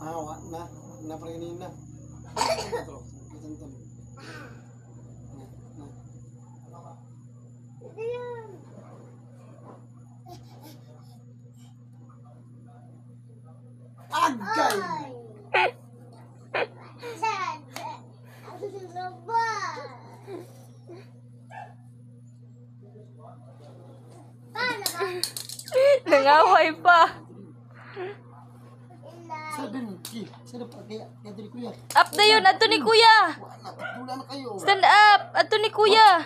na prenin na. Ito. Agay! Nangaway pa. Sana pa kaya ito ni kuya. Up na yun, ato ni kuya. Tula na kayo. Stand up, ato ni kuya.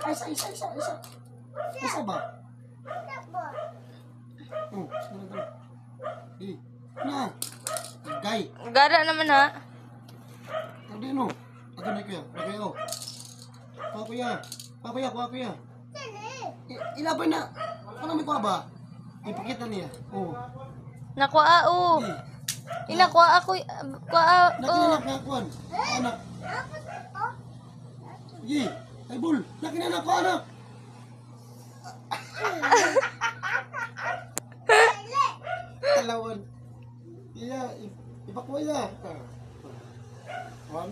Isa ba? Oh, sana. Na. Agay. Gara naman ha. Hindi no. Ito ni kuya. Kuya. Kuya. Ilabay na. Ano may kuha ba? Ipakita niya. Oh. Nakuha o. Inakuha ako. Kuha o. Nakilanak na kuhan. Anak. Sige. Ay bul. Nakilanak ko anak. Talawan. Iya. Ipakuha niya. 1,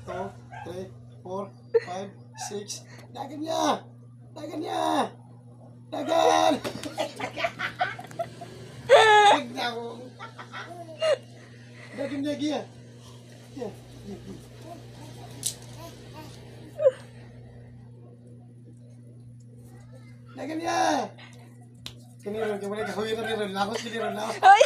2, 3, 4, 5, 6. Dagan niya. Dagan! Dagan niya, Gia. Dagan niya. Kiniron, kamarin, kahuwiran, lakos, kiniron, lakos. Ay!